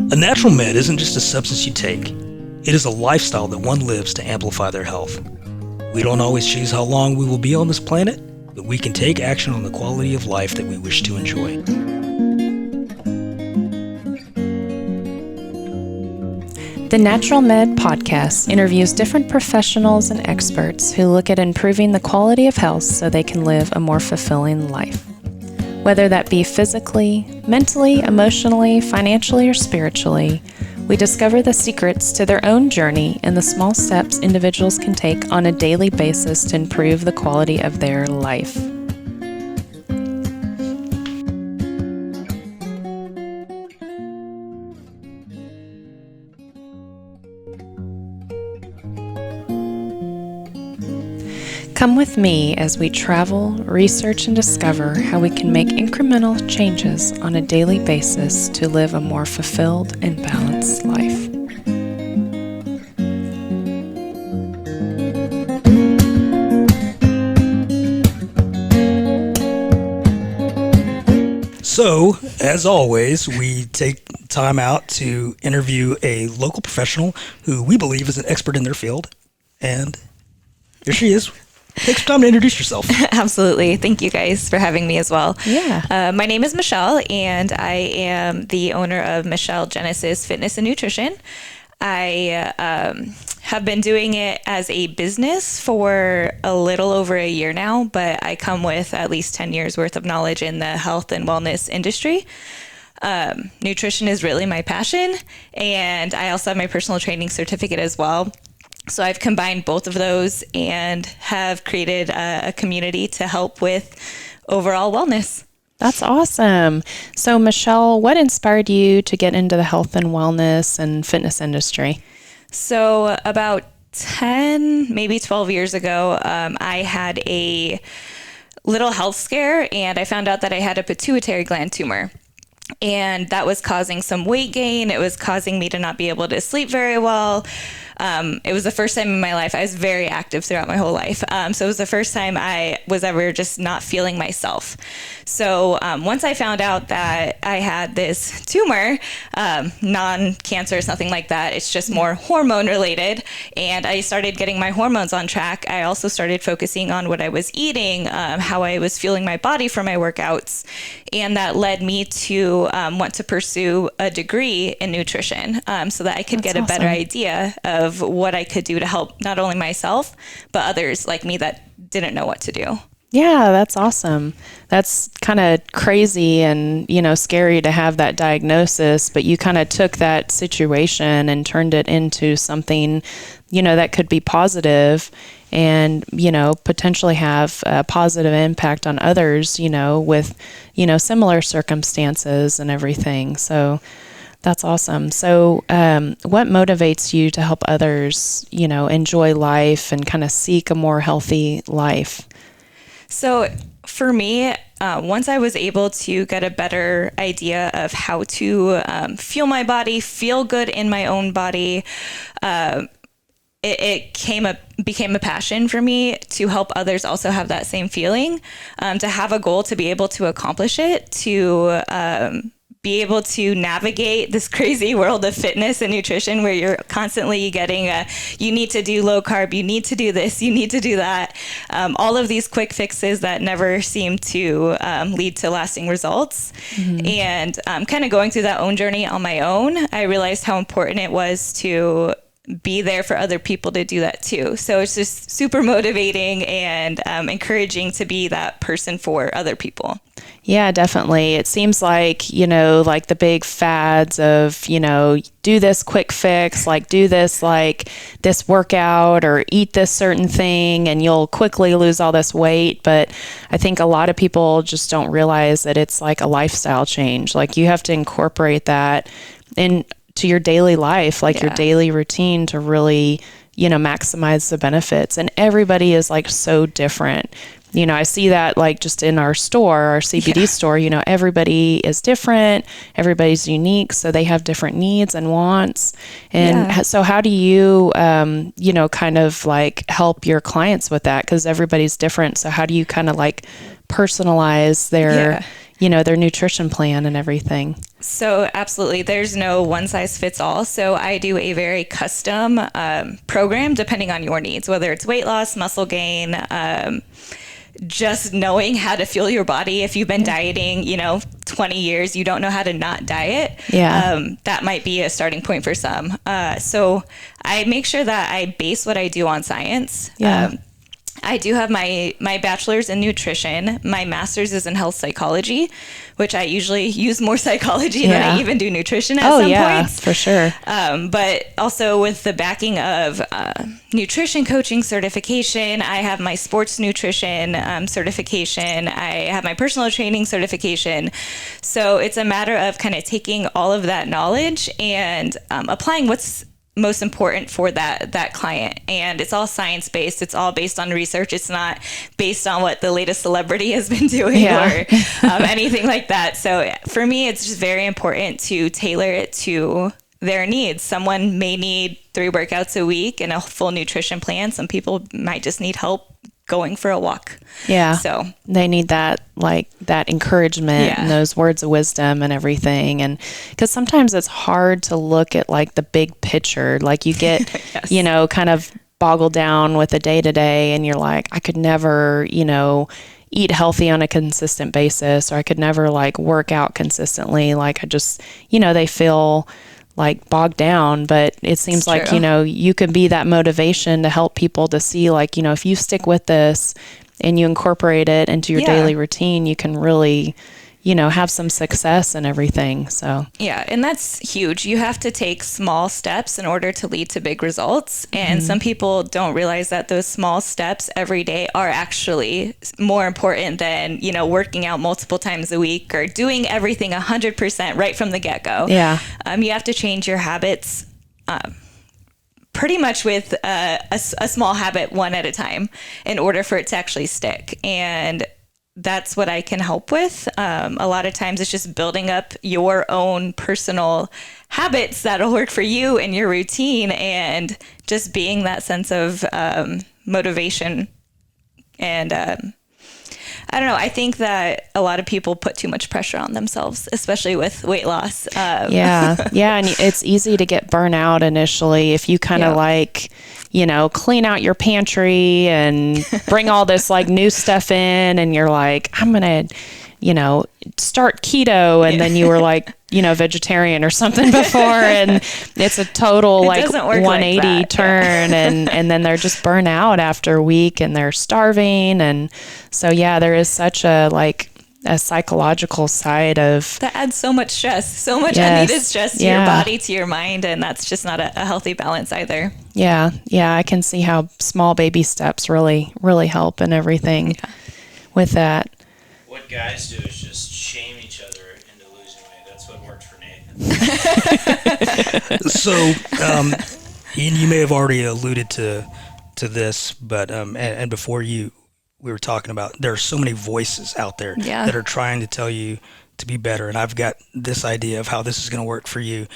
A natural med isn't just a substance you take. It is a lifestyle that one lives to amplify their health. We don't always choose how long we will be on this planet, but we can take action on the quality of life that we wish to enjoy. The Natural Med podcast interviews different professionals and experts who look at improving the quality of health so they can live a more fulfilling life. Whether that be physically, mentally, emotionally, financially, or spiritually, we discover the secrets to their own journey and the small steps individuals can take on a daily basis to improve the quality of their life. Come with me as we travel, research, and discover how we can make incremental changes on a daily basis to live a more fulfilled and balanced life. So, as always, we take time out to interview a local professional who we believe is an expert in their field. And here she is. Take some time to introduce yourself. Absolutely. Thank you guys for having me as well. Yeah. My name is Michelle, and I am the owner of Michelle Genesis Fitness and Nutrition. I have been doing it as a business for a little over a year now, but I come with at least 10 years worth of knowledge in the health and wellness industry. Nutrition is really my passion, and I also have my personal training certificate as well. So I've combined both of those and have created a community to help with overall wellness. That's awesome. So, Michelle, what inspired you to get into the health and wellness and fitness industry? So about 10, maybe 12 years ago, I had a little health scare, and I found out that I had a pituitary gland tumor. And that was causing some weight gain. It was causing me to not be able to sleep very well. It was the first time in my life. I was very active throughout my whole life. So it was the first time I was ever just not feeling myself. So once I found out that I had this tumor, non-cancerous, nothing like that, it's just more hormone related. And I started getting my hormones on track. I also started focusing on what I was eating, how I was fueling my body for my workouts. And that led me to want to pursue a degree in nutrition so that I could get a better idea of what I could do to help not only myself, but others like me that didn't know what to do. Yeah, that's awesome. That's kind of crazy and, scary to have that diagnosis, but you kind of took that situation and turned it into something, that could be positive and, potentially have a positive impact on others, with, similar circumstances and everything. So that's awesome. So what motivates you to help others, enjoy life and kind of seek a more healthy life? So for me, once I was able to get a better idea of how to fuel my body, feel good in my own body, it became a passion for me to help others also have that same feeling, to have a goal, to be able to accomplish it, to be able to navigate this crazy world of fitness and nutrition where you're constantly getting you need to do low carb, you need to do this, you need to do that. All of these quick fixes that never seem to lead to lasting results. Mm-hmm. And kind of going through that own journey on my own, I realized how important it was to be there for other people to do that too. So it's just super motivating and encouraging to be that person for other people. Yeah, definitely. It seems like, like the big fads of, do this quick fix, like do this, like this workout or eat this certain thing and you'll quickly lose all this weight. But I think a lot of people just don't realize that it's like a lifestyle change. Like you have to incorporate that into your daily life, like your daily routine to really, maximize the benefits. And everybody is like so different. I see that like just in our store, our CBD store, everybody is different, everybody's unique. So they have different needs and wants. And so how do you, kind of like help your clients with that? Because everybody's different. So how do you kind of like personalize their, their nutrition plan and everything. So absolutely, there's no one size fits all. So I do a very custom program depending on your needs, whether it's weight loss, muscle gain, just knowing how to fuel your body. If you've been dieting, 20 years, you don't know how to not diet. Yeah. That might be a starting point for some. So I make sure that I base what I do on science. Yeah. I do have my bachelor's in nutrition. My master's is in health psychology, which I usually use more psychology than I even do nutrition at some points. For sure. But also with the backing of nutrition coaching certification, I have my sports nutrition certification. I have my personal training certification. So it's a matter of kind of taking all of that knowledge and applying what's most important for that client. And it's all science-based. It's all based on research. It's not based on what the latest celebrity has been doing or anything like that. So for me, it's just very important to tailor it to their needs. Someone may need 3 workouts a week and a full nutrition plan. Some people might just need help going for a walk. Yeah. So they need that encouragement and those words of wisdom and everything. And because sometimes it's hard to look at the big picture, you get, kind of boggled down with the day to day and you're like, I could never, eat healthy on a consistent basis, or I could never work out consistently. I just, they feel bogged down, but it seems like, you could be that motivation to help people to see if you stick with this and you incorporate it into your daily routine, you can really, have some success and everything. So, yeah. And that's huge. You have to take small steps in order to lead to big results. And some people don't realize that those small steps every day are actually more important than, working out multiple times a week or doing everything 100% right from the get-go. Yeah. You have to change your habits pretty much with a small habit one at a time in order for it to actually stick. And that's what I can help with. A lot of times it's just building up your own personal habits that'll work for you and your routine, and just being that sense of motivation. And I don't know. I think that a lot of people put too much pressure on themselves, especially with weight loss. Yeah. And it's easy to get burnt out initially if you kind of clean out your pantry and bring all this new stuff in, and you're like, I'm going to, start keto. And then you were vegetarian or something before. And it's a total 180 turn. And then they're just burnt out after a week and they're starving. And so, there is such a psychological side of that adds so much stress, so much unneeded stress to your body, to your mind. And that's just not a healthy balance either. Yeah. I can see how small baby steps really, really help and everything with that. What guys do is just shame each other into losing weight. That's what worked for Nathan. So, Ian, you may have already alluded to this, but and before we were talking about, there are so many voices out there that are trying to tell you to be better. And I've got this idea of how this is going to work for you.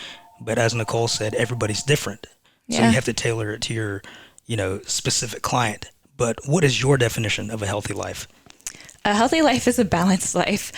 But as Nicole said, everybody's different. So you have to tailor it to your, specific client. But what is your definition of a healthy life? A healthy life is a balanced life.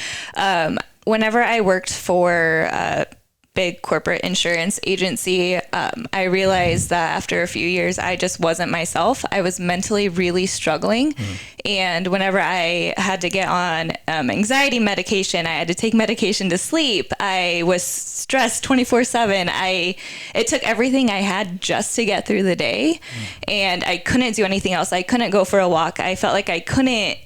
Whenever I worked for a big corporate insurance agency, I realized that after a few years, I just wasn't myself. I was mentally really struggling. And whenever I had to get on anxiety medication, I had to take medication to sleep. I was stressed 24/7. It took everything I had just to get through the day. And I couldn't do anything else. I couldn't go for a walk. I felt like I couldn't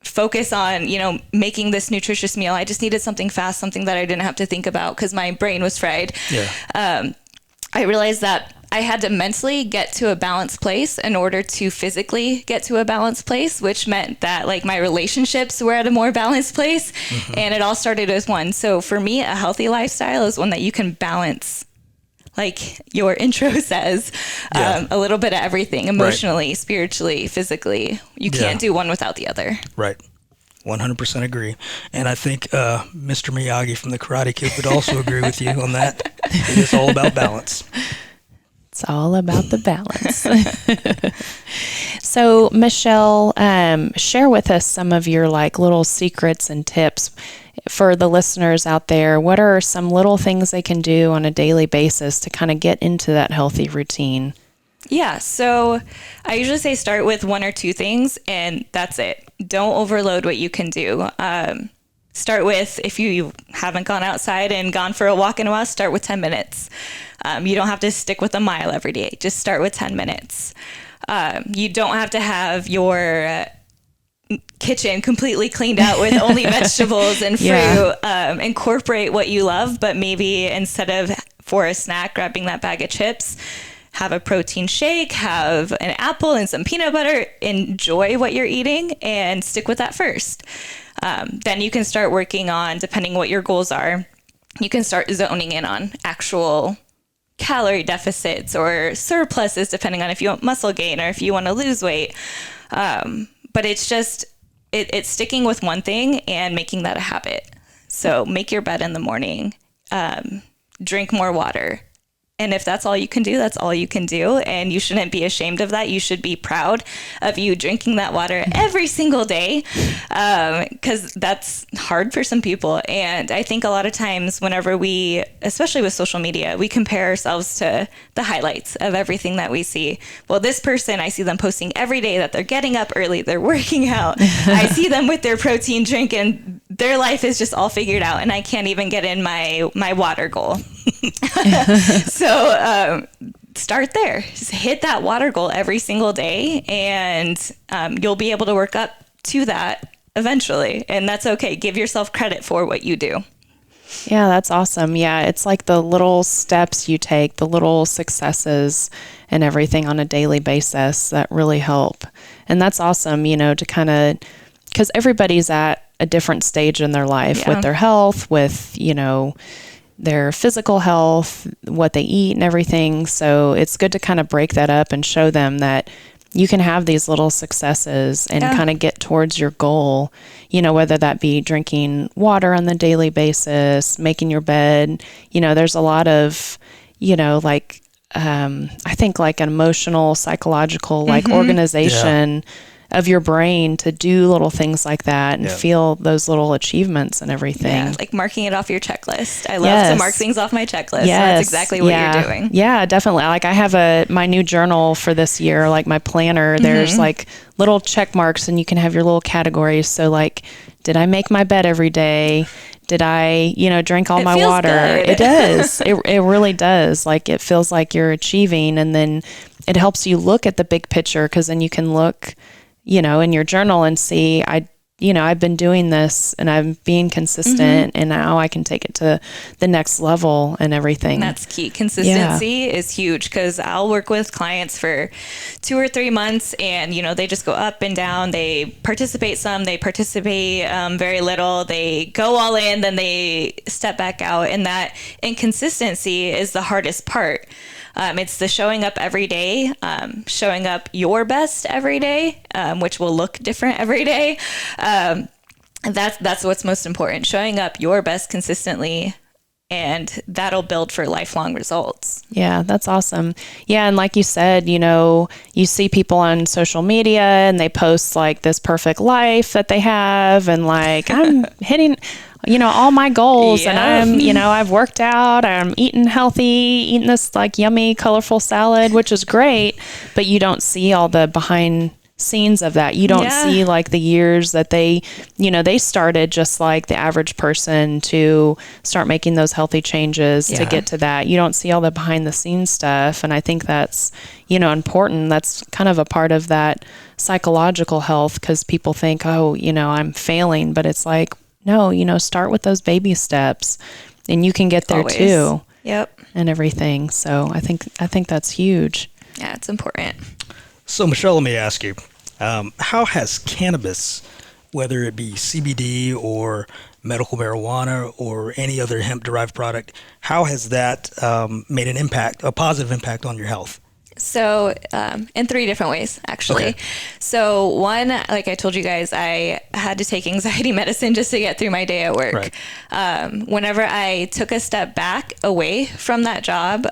focus on, making this nutritious meal. I just needed something fast, something that I didn't have to think about because my brain was fried. I realized that I had to mentally get to a balanced place in order to physically get to a balanced place, which meant that my relationships were at a more balanced place. And it all started as one. So for me, a healthy lifestyle is one that you can balance, like your intro says, a little bit of everything, emotionally, spiritually, physically. You can't do one without the other. Right. 100% agree. And I think Mr. Miyagi from the Karate Kid would also agree with you on that. It is all about balance. It's all about the balance. So, Michelle, share with us some of your little secrets and tips for the listeners out there, what are some little things they can do on a daily basis to kind of get into that healthy routine? Yeah, so I usually say start with one or two things, and that's it. Don't overload what you can do. Start with, if you haven't gone outside and gone for a walk in a while, start with 10 minutes. You don't have to stick with a mile every day. Just start with 10 minutes. You don't have to have your kitchen completely cleaned out with only vegetables and fruit. Yeah. Incorporate what you love, but maybe instead of for a snack grabbing that bag of chips, have a protein shake, have an apple and some peanut butter. Enjoy what you're eating and stick with that first. Then you can start working on, depending what your goals are, you can start zoning in on actual calorie deficits or surpluses, depending on if you want muscle gain or if you want to lose weight. But it's just, it's sticking with one thing and making that a habit. So make your bed in the morning, drink more water. And if that's all you can do, that's all you can do. And you shouldn't be ashamed of that. You should be proud of you drinking that water every single day, because that's hard for some people. And I think a lot of times whenever we, especially with social media, we compare ourselves to the highlights of everything that we see. Well, this person, I see them posting every day that they're getting up early, they're working out. I see them with their protein drink and their life is just all figured out. And I can't even get in my water goal. So start there. Just hit that water goal every single day, and you'll be able to work up to that eventually. And that's okay. Give yourself credit for what you do. Yeah, that's awesome. Yeah, it's like the little steps you take, the little successes and everything on a daily basis that really help. And that's awesome, to kind of, because everybody's at a different stage in their life with their health, with, their physical health, what they eat and everything. So it's good to kind of break that up and show them that you can have these little successes and kind of get towards your goal, whether that be drinking water on the daily basis, making your bed. There's a lot of, I think like an emotional, psychological, like organization of your brain to do little things like that and feel those little achievements and everything. Yeah, like marking it off your checklist. I love to mark things off my checklist. Yes. So that's exactly what you're doing. Yeah, definitely. Like I have my new journal for this year, like my planner, there's like little check marks and you can have your little categories. So like, did I make my bed every day? Did I, drink all my water? Good. It does. It really does. Like it feels like you're achieving, and then it helps you look at the big picture, because then you can look in your journal and see, I've been doing this and I'm being consistent and now I can take it to the next level and everything. And that's key. Consistency is huge, because I'll work with clients for 2 or 3 months and, they just go up and down. They participate some, they participate very little, they go all in, then they step back out. And that inconsistency is the hardest part. It's the showing up every day, showing up your best every day, which will look different every day. That's what's most important. Showing up your best consistently, and that'll build for lifelong results. Yeah, that's awesome. Yeah, and like you said, you see people on social media and they post like this perfect life that they have, and like I'm hitting all my goals and I'm, I've worked out, I'm eating healthy, eating this like yummy, colorful salad, which is great, but you don't see all the behind scenes of that. You don't see like the years that they started just like the average person to start making those healthy changes to get to that. You don't see all the behind the scenes stuff. And I think that's, important. That's kind of a part of that psychological health, because people think, oh, I'm failing, but it's like, no, start with those baby steps and you can get there too. Yep. And everything. So I think that's huge. Yeah, it's important. So Michelle, let me ask you, how has cannabis, whether it be CBD or medical marijuana or any other hemp-derived product, how has that made a positive impact on your health? So in 3 different ways, actually. Okay. So one, like I told you guys, I had to take anxiety medicine just to get through my day at work. Right. Whenever I took a step back away from that job,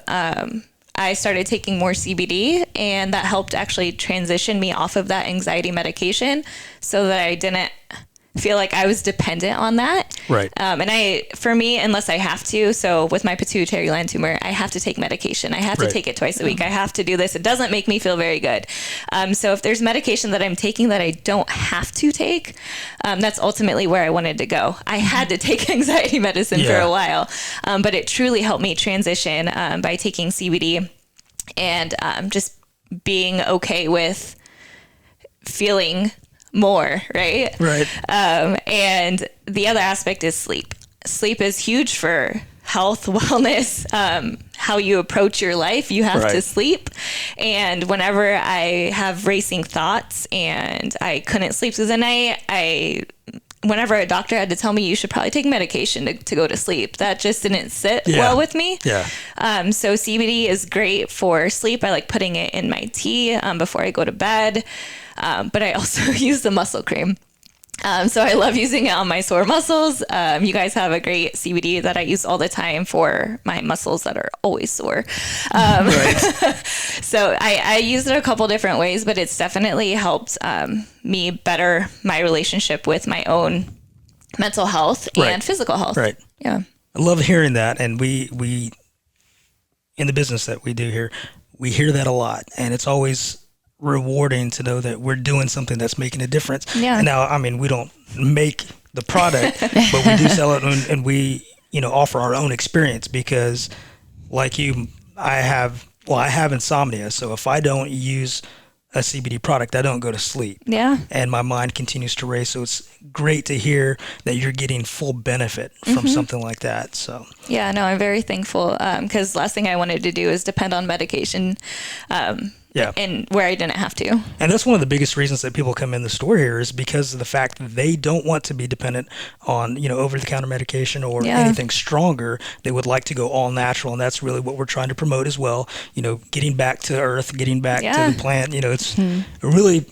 I started taking more CBD, and that helped actually transition me off of that anxiety medication so that I didn't feel like I was dependent on that. Right. And for me, unless I have to, so with my pituitary gland tumor, I have to take medication. I have to take it twice a week. I have to do this. It doesn't make me feel very good. So if there's medication that I'm taking that I don't have to take, that's ultimately where I wanted to go. I had to take anxiety medicine for a while, but it truly helped me transition by taking CBD and just being okay with feeling more, right? Right. And the other aspect is sleep. Sleep is huge for health, wellness, how you approach your life. You have to sleep. And whenever I have racing thoughts and I couldn't sleep through the night, whenever a doctor had to tell me you should probably take medication to go to sleep, that just didn't sit well with me. Yeah. So CBD is great for sleep. I like putting it in my tea before I go to bed. But I also use the muscle cream. So I love using it on my sore muscles. You guys have a great CBD that I use all the time for my muscles that are always sore. So I use it a couple different ways, but it's definitely helped me better my relationship with my own mental health and physical health. Right. Yeah. I love hearing that. And we in the business that we do here, we hear that a lot. And it's always rewarding to know that we're doing something that's making a difference. Yeah. And now, I mean, we don't make the product, but we do sell it, and we, offer our own experience, because like you, I have insomnia. So if I don't use a CBD product, I don't go to sleep. Yeah. And my mind continues to race. So it's great to hear that you're getting full benefit from something like that. So yeah, no, I'm very thankful, because last thing I wanted to do is depend on medication. And where I didn't have to. And that's one of the biggest reasons that people come in the store here, is because of the fact that they don't want to be dependent on, over-the-counter medication or anything stronger. They would like to go all natural, and that's really what we're trying to promote as well. Getting back to earth, getting back to the plant. It's really,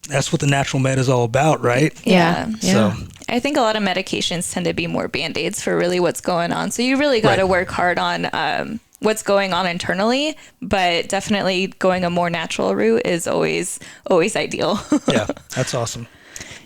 that's what the natural med is all about, right? Yeah. So I think a lot of medications tend to be more Band-Aids for really what's going on. So you really got to work hard on what's going on internally, but definitely going a more natural route is always ideal. Yeah, that's awesome.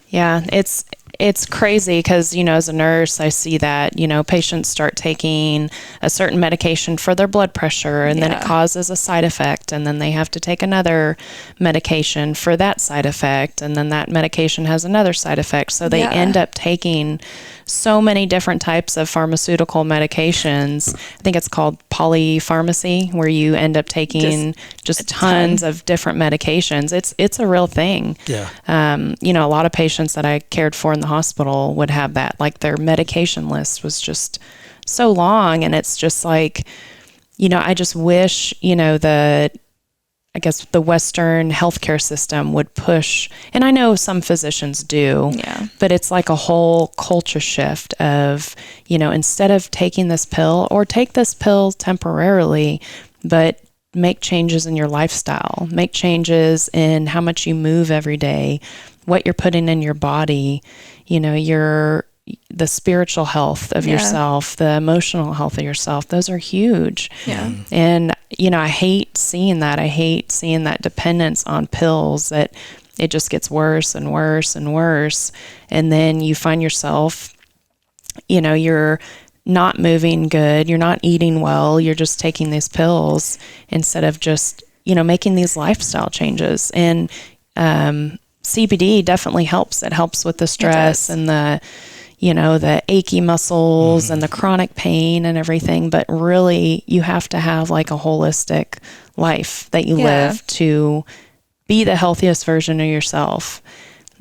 Yeah, it's crazy because, as a nurse, I see that, patients start taking a certain medication for their blood pressure, and then it causes a side effect, and then they have to take another medication for that side effect, and then that medication has another side effect. So they end up taking so many different types of pharmaceutical medications. I think it's called polypharmacy, where you end up taking just tons of different medications. It's a real thing. Yeah. A lot of patients that I cared for in the hospital would have that, like their medication list was just so long. And it's just like, I just wish, I guess the Western healthcare system would push, and I know some physicians do, but it's like a whole culture shift of, instead of taking this pill, or take this pill temporarily, but make changes in your lifestyle, make changes in how much you move every day, what you're putting in your body, the spiritual health of yourself, the emotional health of yourself. Those are huge. Yeah. And, I hate seeing that. I hate seeing that dependence on pills, that it just gets worse and worse and worse. And then you find yourself, you're not moving good. You're not eating well. You're just taking these pills instead of just, making these lifestyle changes. And, CBD definitely helps. It helps with the stress and the achy muscles and the chronic pain and everything. But really, you have to have like a holistic life that you live to be the healthiest version of yourself.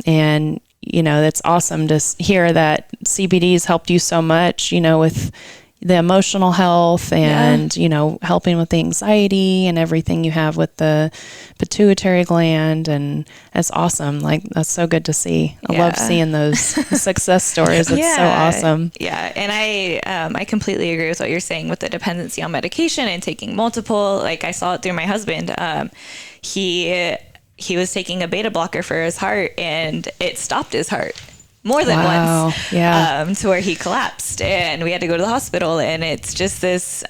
And, that's awesome to hear that CBD's helped you so much, with the emotional health and, helping with the anxiety and everything you have with the pituitary gland. And that's awesome. Like, that's so good to see. I love seeing those success stories. It's so awesome. Yeah. And I completely agree with what you're saying with the dependency on medication and taking multiple. Like, I saw it through my husband. He was taking a beta blocker for his heart, and it stopped his heart more than once. Yeah. To where he collapsed, and we had to go to the hospital. And it's just this,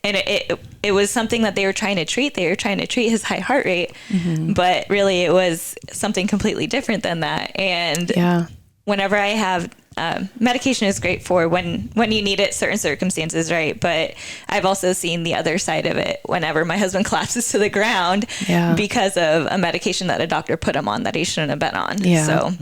and it was something that they were trying to treat. They were trying to treat his high heart rate, but really it was something completely different than that. And whenever I have medication is great for when you need it, certain circumstances, right? But I've also seen the other side of it whenever my husband collapses to the ground because of a medication that a doctor put him on that he shouldn't have been on. So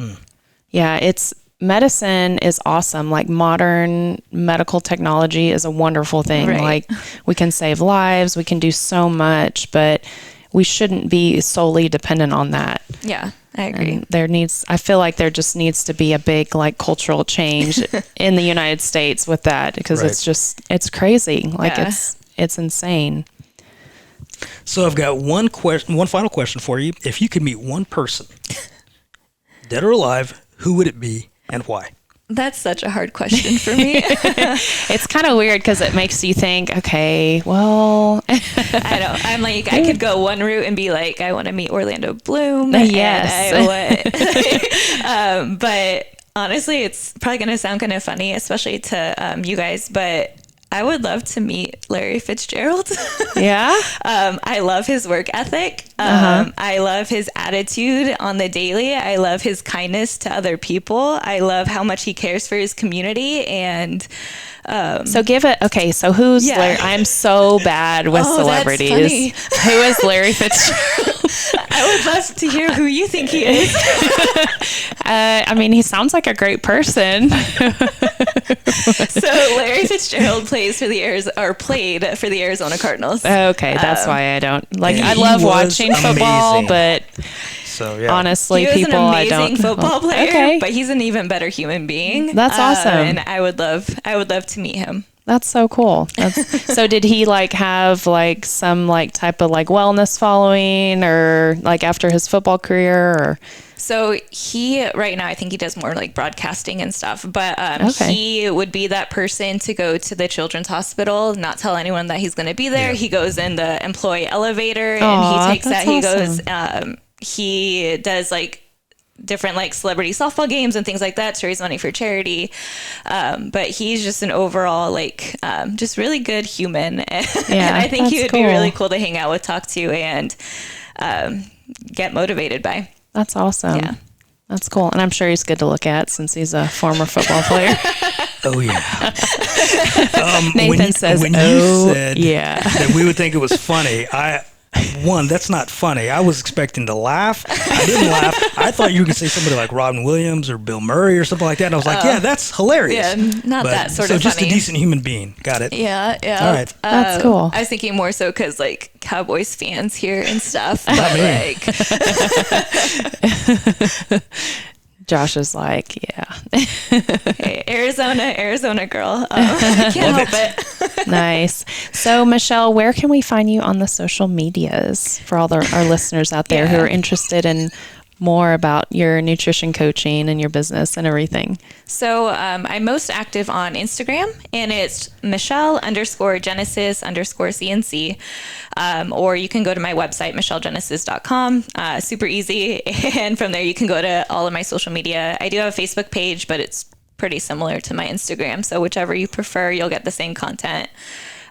it's medicine is awesome. Like modern medical technology is a wonderful thing. Right. Like we can save lives, we can do so much, but we shouldn't be solely dependent on that. Yeah, I agree. And I feel like there just needs to be a big like cultural change in the United States with that, because it's crazy. Like it's insane. So I've got one final question for you. If you could meet one person, dead or alive, who would it be and why? That's such a hard question for me. It's kind of weird because it makes you think, okay, well, I know. I'm like, I could go one route and be like, I want to meet Orlando Bloom. Yes. But honestly, it's probably going to sound kind of funny, especially to you guys, but I would love to meet Larry Fitzgerald. Yeah. I love his work ethic. I love his attitude on the daily. I love his kindness to other people. I love how much he cares for his community. And so who's Larry? I'm so bad with celebrities. Who is Larry Fitzgerald? I would love to hear who you think he is. I mean, he sounds like a great person. So Larry Fitzgerald played for the Arizona Cardinals. Okay, that's why I don't like. I love watching football, but honestly, he was people an I don't. amazing football player, but he's an even better human being. That's awesome, and I would love to meet him. That's so cool. So did he like have like some like type of like wellness following, or like after his football career, or? So he, right now, I think he does more like broadcasting and stuff, but he would be that person to go to the children's hospital, not tell anyone that he's going to be there. He goes in the employee elevator and he takes that. He goes, he does like different like celebrity softball games and things like that to raise money for charity. But he's just an overall like just really good human. And I think he would be really cool to hang out with, talk to, and get motivated by. That's awesome. Yeah. That's cool. And I'm sure he's good to look at since he's a former football player. Oh, yeah. Nathan says, when you said that we would think it was funny, that's not funny. I was expecting to laugh. I didn't laugh. I thought you were going to say somebody like Robin Williams or Bill Murray or something like that. And I was like, that's hilarious. Yeah, that sort of funny. So just a decent human being. Got it. Yeah. All right. That's cool. I was thinking more so because like Cowboys fans here and stuff. But like... Josh is like, Hey, Arizona girl. I can't help it. Nice. So, Michelle, where can we find you on the social medias for all our listeners out there who are interested in more about your nutrition coaching and your business and everything? So I'm most active on Instagram, and it's Michelle_Genesis_CNC. Or you can go to my website, michellegenesis.com. Super easy. And from there, you can go to all of my social media. I do have a Facebook page, but it's pretty similar to my Instagram. So whichever you prefer, you'll get the same content.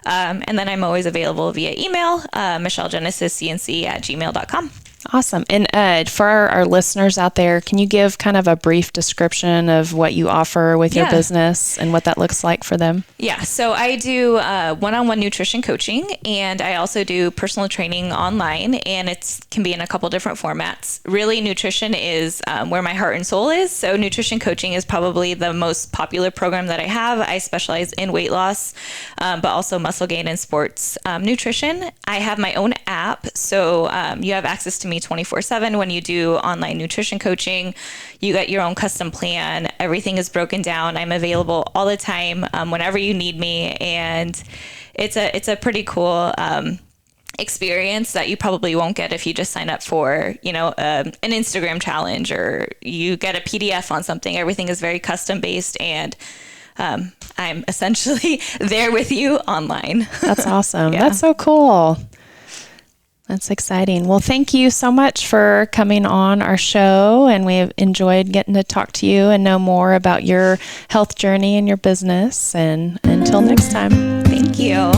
And then I'm always available via email, michellegenesiscnc@gmail.com. Awesome. And for our listeners out there, can you give kind of a brief description of what you offer with your business and what that looks like for them? Yeah. So I do one-on-one nutrition coaching, and I also do personal training online, and it can be in a couple different formats. Really, nutrition is where my heart and soul is. So nutrition coaching is probably the most popular program that I have. I specialize in weight loss, but also muscle gain and sports nutrition. I have my own app. So you have access to me 24/7 when you do online nutrition coaching. You get your own custom plan. Everything is broken down. I'm available all the time whenever you need me, and it's a pretty cool experience that you probably won't get if you just sign up for an Instagram challenge or you get a PDF on something. Everything is very custom based, and I'm essentially there with you online. That's awesome. That's so cool. That's exciting. Well, thank you so much for coming on our show, and we've enjoyed getting to talk to you and know more about your health journey and your business. And until next time. Thank you.